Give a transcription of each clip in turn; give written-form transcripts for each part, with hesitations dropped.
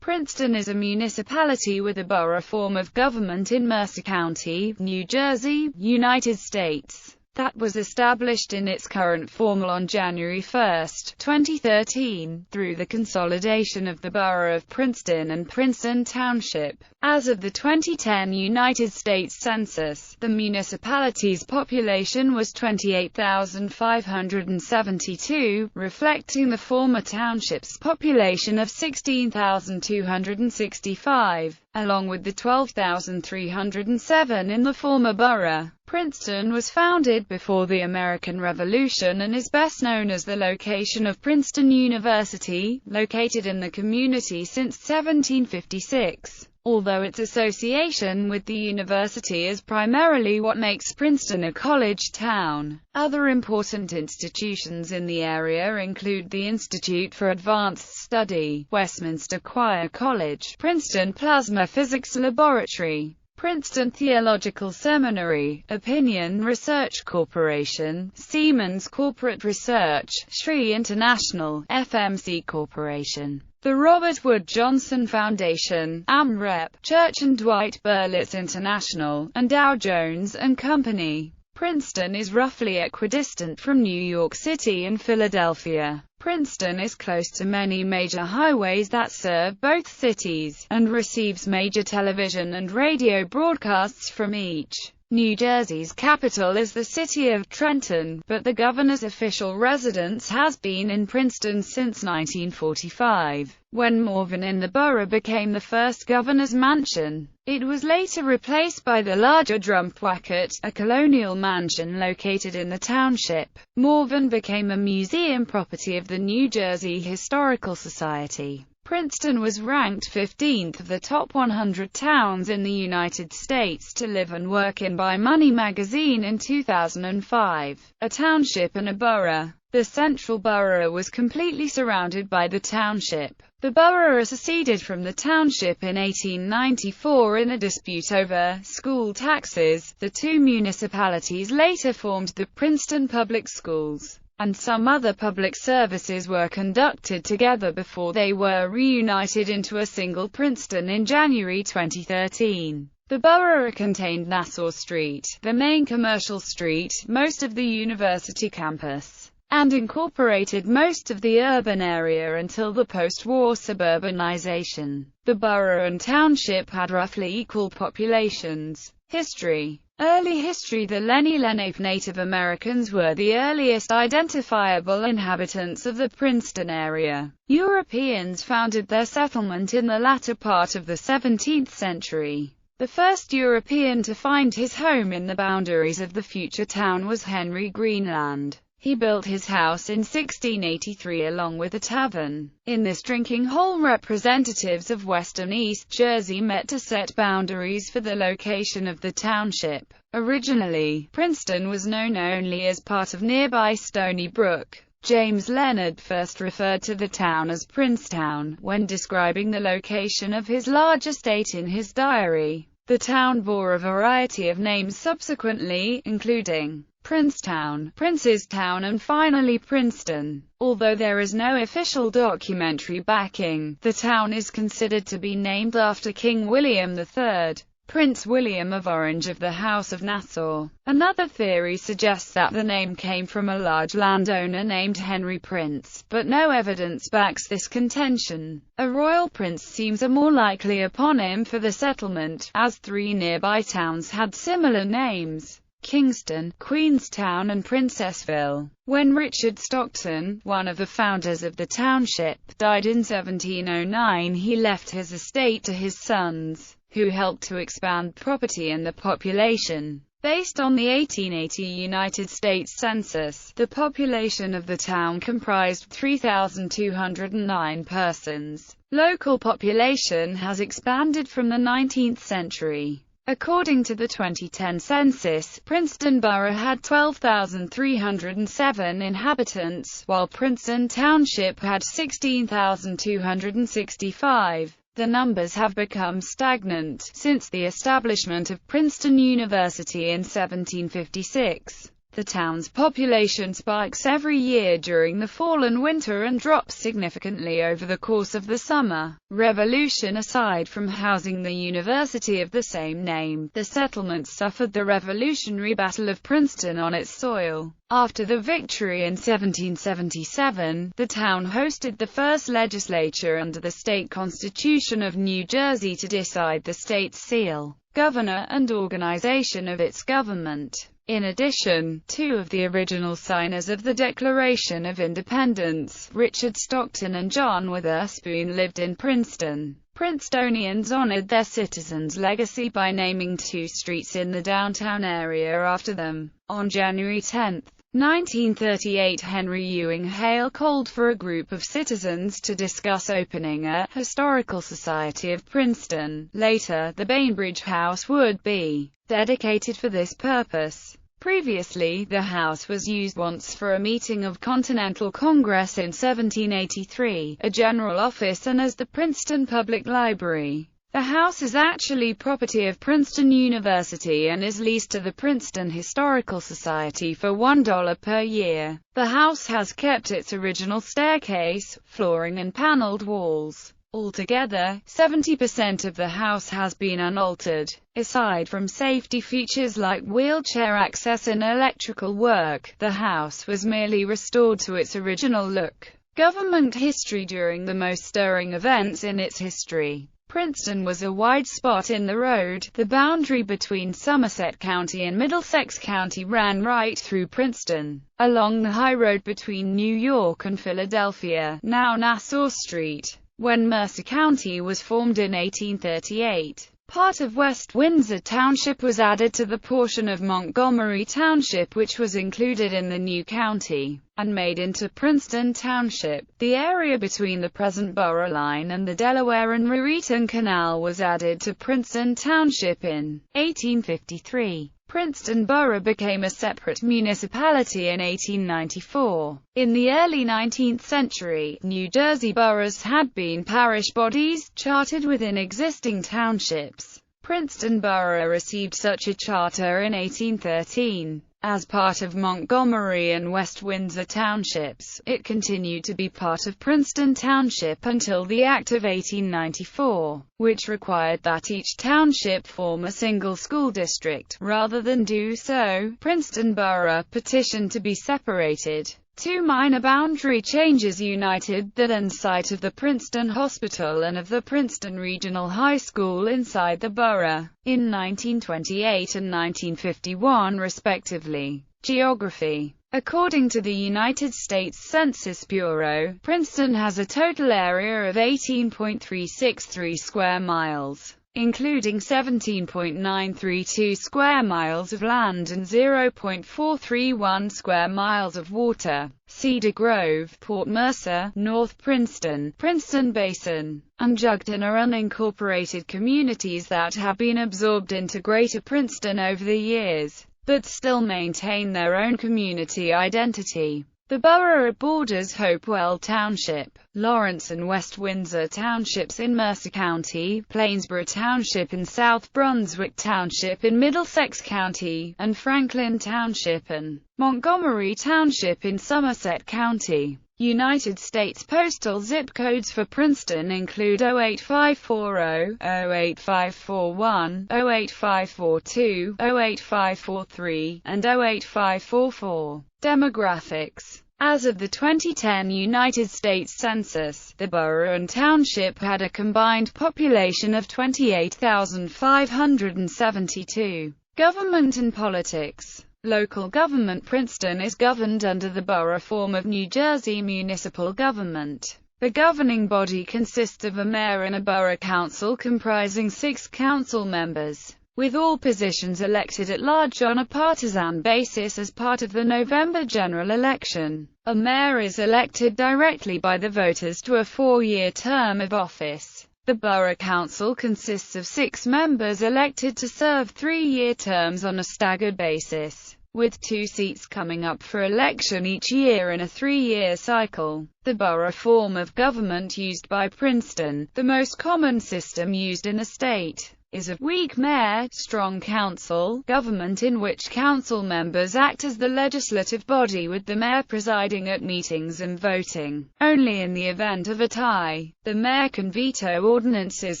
Princeton is a municipality with a borough form of government in Mercer County, New Jersey, United States, that was established in its current form on January 1, 2013, through the consolidation of the borough of Princeton and Princeton Township. As of the 2010 United States Census, the municipality's population was 28,572, reflecting the former township's population of 16,265, along with the 12,307 in the former borough. Princeton was founded before the American Revolution and is best known as the location of Princeton University, located in the community since 1756. Although its association with the university is primarily what makes Princeton a college town. Other important institutions in the area include the Institute for Advanced Study, Westminster Choir College, Princeton Plasma Physics Laboratory, Princeton Theological Seminary, Opinion Research Corporation, Siemens Corporate Research, Sri International, FMC Corporation, the Robert Wood Johnson Foundation, AMREP, Church and Dwight Berlitz International, and Dow Jones and Company. Princeton is roughly equidistant from New York City and Philadelphia. Princeton is close to many major highways that serve both cities, and receives major television and radio broadcasts from each. New Jersey's capital is the city of Trenton, but the governor's official residence has been in Princeton since 1945, when Morven in the borough became the first governor's mansion. It was later replaced by the larger Drumpwacket, a colonial mansion located in the township. Morven became a museum property of the New Jersey Historical Society. Princeton was ranked 15th of the top 100 towns in the United States to live and work in by Money magazine in 2005. A township and a borough. The central borough was completely surrounded by the township. The borough seceded from the township in 1894 in a dispute over school taxes. The two municipalities later formed the Princeton Public Schools, and some other public services were conducted together before they were reunited into a single Princeton in January 2013. The borough contained Nassau Street, the main commercial street, most of the university campus, and incorporated most of the urban area until the post-war suburbanization. The borough and township had roughly equal populations. History. Early history. The Lenni Lenape Native Americans were the earliest identifiable inhabitants of the Princeton area. Europeans founded their settlement in the latter part of the 17th century. The first European to find his home in the boundaries of the future town was Henry Greenland. He built his house in 1683 along with a tavern. In this drinking hole, representatives of Western East Jersey met to set boundaries for the location of the township. Originally, Princeton was known only as part of nearby Stony Brook. James Leonard first referred to the town as Princetown when describing the location of his large estate in his diary. The town bore a variety of names subsequently, including Princetown, Princestown, and finally Princeton. Although there is no official documentary backing, the town is considered to be named after King William III, Prince William of Orange of the House of Nassau. Another theory suggests that the name came from a large landowner named Henry Prince, but no evidence backs this contention. A royal prince seems a more likely eponym for the settlement, as three nearby towns had similar names: Kingston, Queenstown, and Princessville. When Richard Stockton, one of the founders of the township, died in 1709, he left his estate to his sons, who helped to expand property and the population. Based on the 1880 United States Census, the population of the town comprised 3,209 persons. Local population has expanded from the 19th century. According to the 2010 census, Princeton Borough had 12,307 inhabitants, while Princeton Township had 16,265. The numbers have become stagnant since the establishment of Princeton University in 1756. The town's population spikes every year during the fall and winter and drops significantly over the course of the summer. Revolution. Aside from housing the university of the same name, the settlement suffered the Revolutionary Battle of Princeton on its soil. After the victory in 1777, the town hosted the first legislature under the state constitution of New Jersey to decide the state's seal, governor, and organization of its government. In addition, two of the original signers of the Declaration of Independence, Richard Stockton and John Witherspoon, lived in Princeton. Princetonians honored their citizens' legacy by naming two streets in the downtown area after them. On January 10, 1938, Henry Ewing Hale called for a group of citizens to discuss opening a Historical Society of Princeton. Later, the Bainbridge House would be dedicated for this purpose. Previously, the house was used once for a meeting of Continental Congress in 1783, a general office, and as the Princeton Public Library. The house is actually property of Princeton University and is leased to the Princeton Historical Society for $1 per year. The house has kept its original staircase, flooring and paneled walls. Altogether, 70% of the house has been unaltered. Aside from safety features like wheelchair access and electrical work, the house was merely restored to its original look. Government history. During the most stirring events in its history, Princeton was a wide spot in the road. The boundary between Somerset County and Middlesex County ran right through Princeton, along the high road between New York and Philadelphia, now Nassau Street. When Mercer County was formed in 1838, part of West Windsor Township was added to the portion of Montgomery Township which was included in the new county, and made into Princeton Township. The area between the present borough line and the Delaware and Raritan Canal was added to Princeton Township in 1853. Princeton Borough became a separate municipality in 1894. In the early 19th century, New Jersey boroughs had been parish bodies, chartered within existing townships. Princeton Borough received such a charter in 1813. As part of Montgomery and West Windsor Townships, it continued to be part of Princeton Township until the Act of 1894, which required that each township form a single school district. Rather than do so, Princeton Borough petitioned to be separated. Two minor boundary changes united the then site of the Princeton Hospital and of the Princeton Regional High School inside the borough, in 1928 and 1951 respectively. Geography. According to the United States Census Bureau, Princeton has a total area of 18.363 square miles, including 17.932 square miles of land and 0.431 square miles of water. Cedar Grove, Port Mercer, North Princeton, Princeton Basin, and Jugton are unincorporated communities that have been absorbed into Greater Princeton over the years, but still maintain their own community identity. The borough borders Hopewell Township, Lawrence and West Windsor Townships in Mercer County, Plainsboro Township in South Brunswick Township in Middlesex County, and Franklin Township and Montgomery Township in Somerset County. United States postal zip codes for Princeton include 08540, 08541, 08542, 08543, and 08544. Demographics. As of the 2010 United States Census, the borough and township had a combined population of 28,572. Government and politics. Local government. Princeton is governed under the borough form of New Jersey municipal government. The governing body consists of a mayor and a borough council comprising 6 council members, with all positions elected at large on a partisan basis as part of the November general election. A mayor is elected directly by the voters to a 4-year term of office. The borough council consists of 6 members elected to serve 3-year terms on a staggered basis, with 2 seats coming up for election each year in a 3-year cycle. The borough form of government used by Princeton, the most common system used in the state. is a weak mayor, strong council government in which council members act as the legislative body with the mayor presiding at meetings and voting. Only in the event of a tie, the mayor can veto ordinances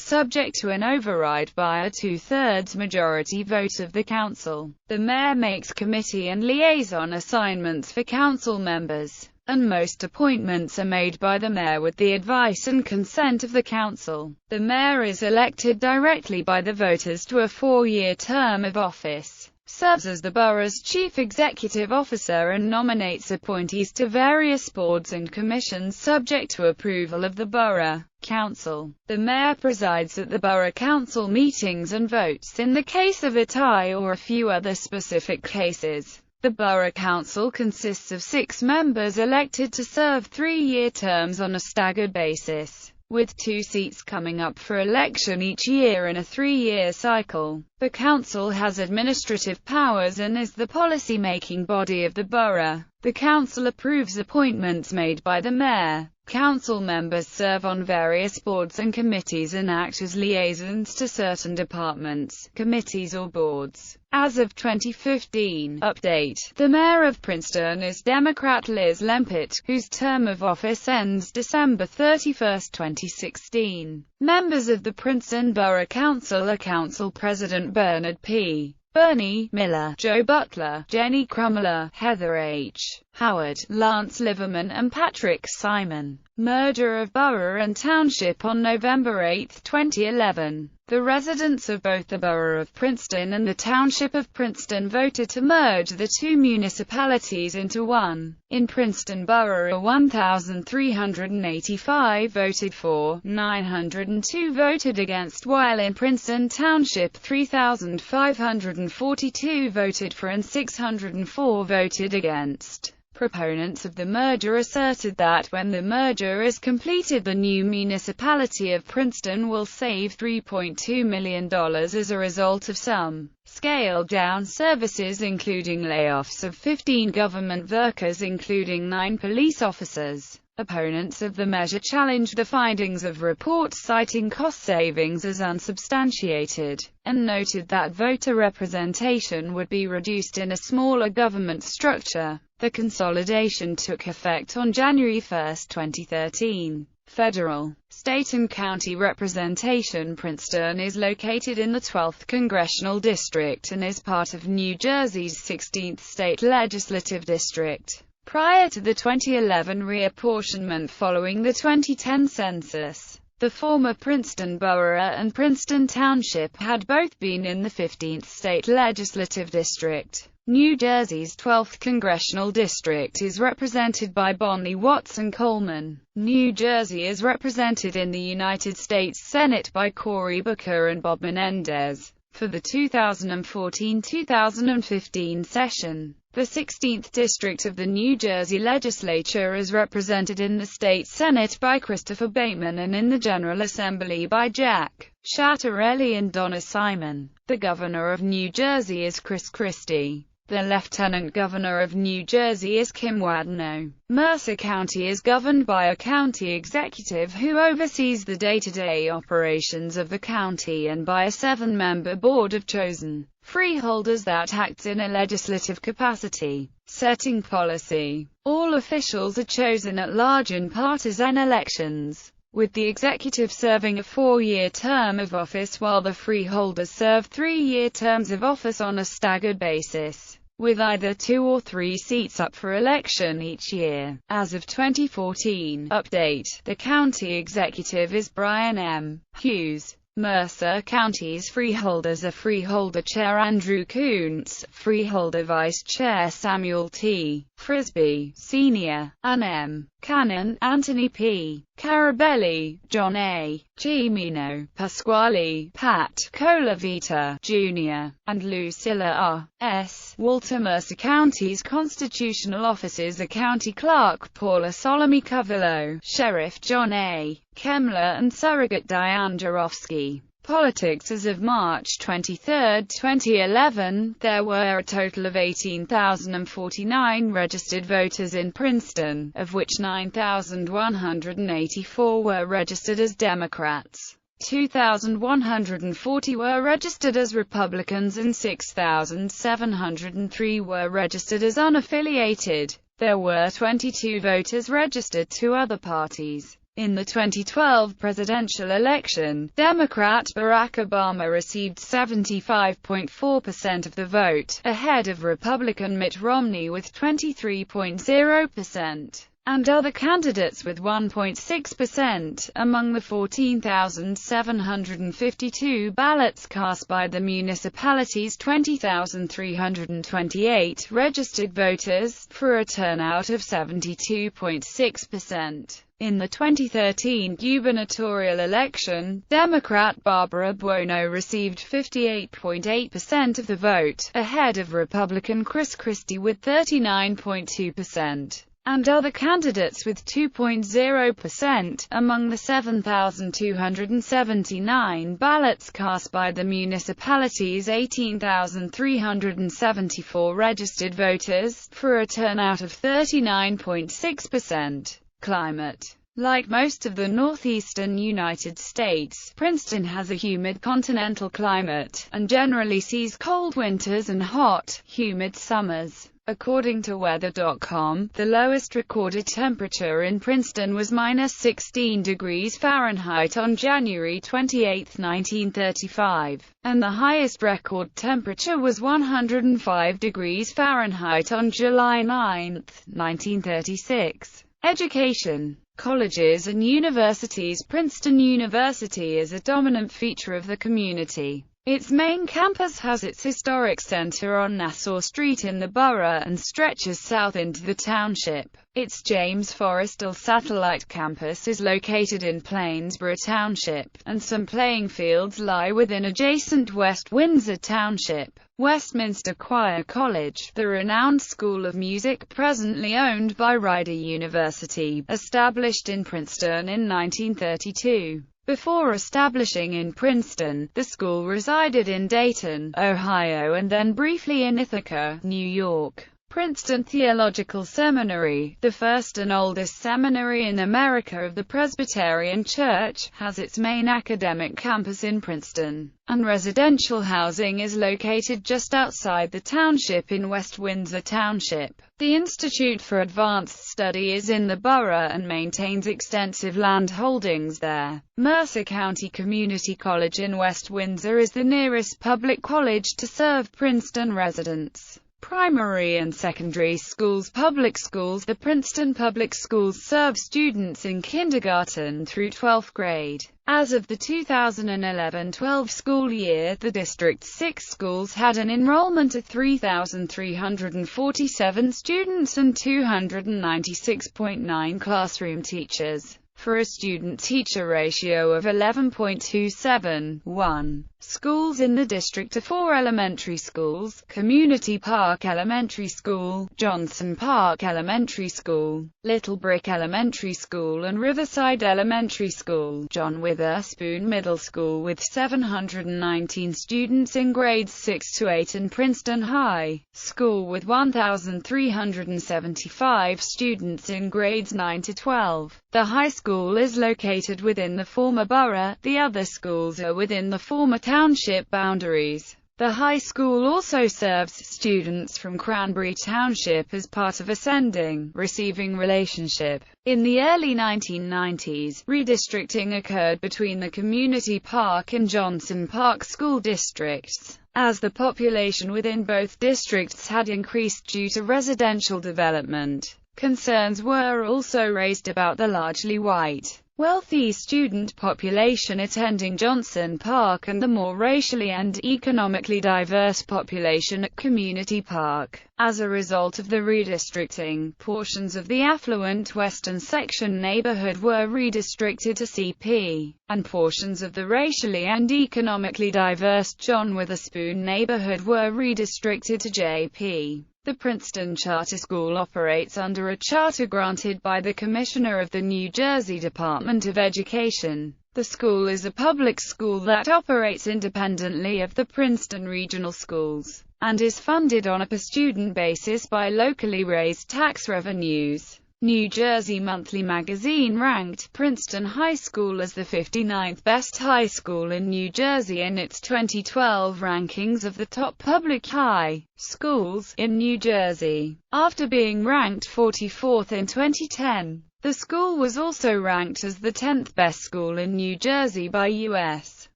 subject to an override by a two-thirds majority vote of the council. The mayor makes committee and liaison assignments for council members, and most appointments are made by the mayor with the advice and consent of the council. The mayor is elected directly by the voters to a 4-year term of office, serves as the borough's chief executive officer and nominates appointees to various boards and commissions subject to approval of the borough council. The mayor presides at the borough council meetings and votes in the case of a tie or a few other specific cases. The borough council consists of 6 members elected to serve 3-year terms on a staggered basis, with 2 seats coming up for election each year in a 3-year cycle. The council has administrative powers and is the policy-making body of the borough. The council approves appointments made by the mayor. Council members serve on various boards and committees and act as liaisons to certain departments, committees or boards. As of 2015, update, the mayor of Princeton is Democrat Liz Lempitt, whose term of office ends December 31, 2016. Members of the Princeton Borough Council are Council President Bernard P. Bernie Miller, Joe Butler, Jenny Krummeler, Heather H. Howard, Lance Liverman and Patrick Simon. Merger of borough and township on November 8, 2011. The residents of both the borough of Princeton and the township of Princeton voted to merge the 2 municipalities into one. In Princeton borough 1,385 voted for, 902 voted against, while in Princeton township 3,542 voted for and 604 voted against. Proponents of the merger asserted that when the merger is completed, the new municipality of Princeton will save $3.2 million as a result of some scaled-down services, including layoffs of 15 government workers, including 9 police officers. Opponents of the measure challenged the findings of reports citing cost savings as unsubstantiated, and noted that voter representation would be reduced in a smaller government structure. The consolidation took effect on January 1, 2013. Federal, state and county representation. Princeton is located in the 12th Congressional District and is part of New Jersey's 16th State Legislative District. Prior to the 2011 reapportionment following the 2010 census, the former Princeton Borough and Princeton Township had both been in the 15th State Legislative District. New Jersey's 12th Congressional District is represented by Bonnie Watson Coleman. New Jersey is represented in the United States Senate by Cory Booker and Bob Menendez. For the 2014-2015 session, the 16th District of the New Jersey Legislature is represented in the State Senate by Christopher Bateman and in the General Assembly by Jack Chattarelli and Donna Simon. The Governor of New Jersey is Chris Christie. The Lieutenant Governor of New Jersey is Kim Wadenow. Mercer County is governed by a county executive who oversees the day-to-day operations of the county and by a 7-member board of chosen freeholders that acts in a legislative capacity, setting policy. All officials are chosen at large in partisan elections, with the executive serving a 4-year term of office while the freeholders serve 3-year terms of office on a staggered basis, with either 2 or 3 seats up for election each year. As of 2014, update, the county executive is Brian M. Hughes. Mercer County's freeholders are Freeholder Chair Andrew Koontz, Freeholder Vice Chair Samuel T. Frisbee, Sr., Ann M. Cannon, Anthony P. Carabelli, John A. Cimino, Pasquale, Pat Colavita, Jr., and Lucilla R. S. Walter. Mercer County's constitutional officers are County Clerk Paula Solomy-Covillo, Sheriff John A. Kemmler and Surrogate Diane Jarofsky. Politics. As of March 23, 2011, there were a total of 18,049 registered voters in Princeton, of which 9,184 were registered as Democrats. 2,140 were registered as Republicans and 6,703 were registered as unaffiliated. There were 22 voters registered to other parties. In the 2012 presidential election, Democrat Barack Obama received 75.4% of the vote, ahead of Republican Mitt Romney with 23.0%. and other candidates with 1.6%. Among the 14,752 ballots cast by the municipality's 20,328 registered voters, for a turnout of 72.6%. In the 2013 gubernatorial election, Democrat Barbara Buono received 58.8% of the vote, ahead of Republican Chris Christie with 39.2%. and other candidates with 2.0%. Among the 7,279 ballots cast by the municipality's 18,374 registered voters, for a turnout of 39.6%. Climate. Like most of the northeastern United States, Princeton has a humid continental climate, and generally sees cold winters and hot, humid summers. According to Weather.com, the lowest recorded temperature in Princeton was -16 degrees Fahrenheit on January 28, 1935, and the highest record temperature was 105 degrees Fahrenheit on July 9, 1936. Education. Colleges and universities. Princeton University is a dominant feature of the community. Its main campus has its historic center on Nassau Street in the borough and stretches south into the township. Its James Forrestal satellite campus is located in Plainsboro Township, and some playing fields lie within adjacent West Windsor Township. Westminster Choir College, the renowned school of music presently owned by Rider University, established in Princeton in 1932. Before establishing in Princeton, the school resided in Dayton, Ohio and then briefly in Ithaca, New York. Princeton Theological Seminary, the first and oldest seminary in America of the Presbyterian Church, has its main academic campus in Princeton, and residential housing is located just outside the township in West Windsor Township. The Institute for Advanced Study is in the borough and maintains extensive land holdings there. Mercer County Community College in West Windsor is the nearest public college to serve Princeton residents. Primary and secondary schools. Public schools. The Princeton Public Schools serve students in kindergarten through 12th grade. As of the 2011-12 school year, the district's 6 schools had an enrollment of 3,347 students and 296.9 classroom teachers, for a student-teacher ratio of 11.27:1. Schools in the district are 4 elementary schools: Community Park Elementary School, Johnson Park Elementary School, Little Brick Elementary School and Riverside Elementary School. John Witherspoon Middle School with 719 students in grades 6 to 8 and Princeton High School with 1,375 students in grades 9 to 12. The high school is located within the former borough, the other schools are within the former township boundaries. The high school also serves students from Cranberry Township as part of a sending-receiving relationship. In the early 1990s, redistricting occurred between the Community Park and Johnson Park school districts, as the population within both districts had increased due to residential development. Concerns were also raised about the largely white, wealthy student population attending Johnson Park and the more racially and economically diverse population at Community Park. As a result of the redistricting, portions of the affluent western section neighborhood were redistricted to CP, and portions of the racially and economically diverse John Witherspoon neighborhood were redistricted to JP. The Princeton Charter School operates under a charter granted by the Commissioner of the New Jersey Department of Education. The school is a public school that operates independently of the Princeton Regional Schools, and is funded on a per-student basis by locally raised tax revenues. New Jersey Monthly Magazine ranked Princeton High School as the 59th best high school in New Jersey in its 2012 rankings of the top public high schools in New Jersey. After being ranked 44th in 2010, the school was also ranked as the 10th best school in New Jersey by U.S.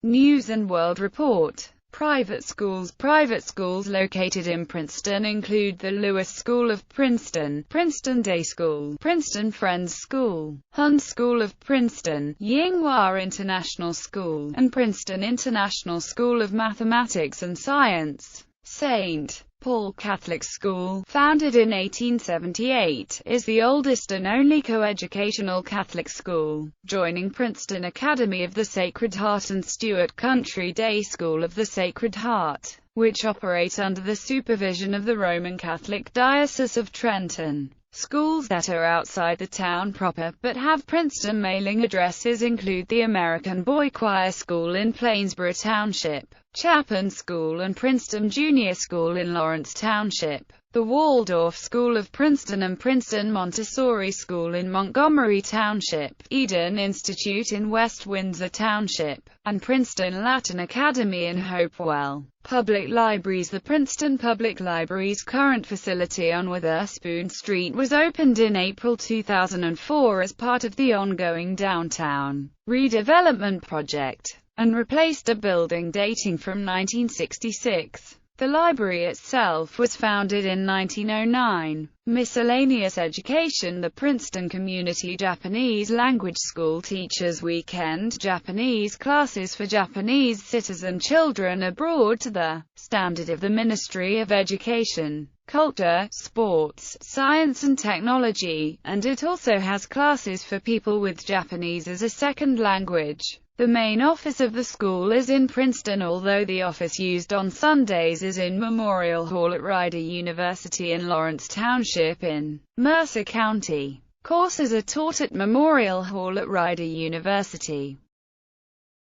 News & World Report. Private schools located in Princeton include the Lewis School of Princeton, Princeton Day School, Princeton Friends School, Hun School of Princeton, Yinghua International School, and Princeton International School of Mathematics and Science. St. Paul Catholic School, founded in 1878, is the oldest and only coeducational Catholic school, joining Princeton Academy of the Sacred Heart and Stewart Country Day School of the Sacred Heart, which operate under the supervision of the Roman Catholic Diocese of Trenton. Schools that are outside the town proper, but have Princeton mailing addresses include the American Boy Choir School in Plainsboro Township, Chapin School and Princeton Junior School in Lawrence Township, the Waldorf School of Princeton and Princeton Montessori School in Montgomery Township, Eden Institute in West Windsor Township, and Princeton Latin Academy in Hopewell. Public libraries. The Princeton Public Library's current facility on Witherspoon Street was opened in April 2004 as part of the ongoing downtown redevelopment project, and replaced a building dating from 1966. The library itself was founded in 1909. Miscellaneous education. The Princeton Community Japanese Language School teaches weekend Japanese classes for Japanese citizen children abroad to the standard of the Ministry of Education, Culture, Sports, Science and Technology, and it also has classes for people with Japanese as a second language. The main office of the school is in Princeton, although the office used on Sundays is in Memorial Hall at Rider University in Lawrence Township in Mercer County. Courses are taught at Memorial Hall at Rider University.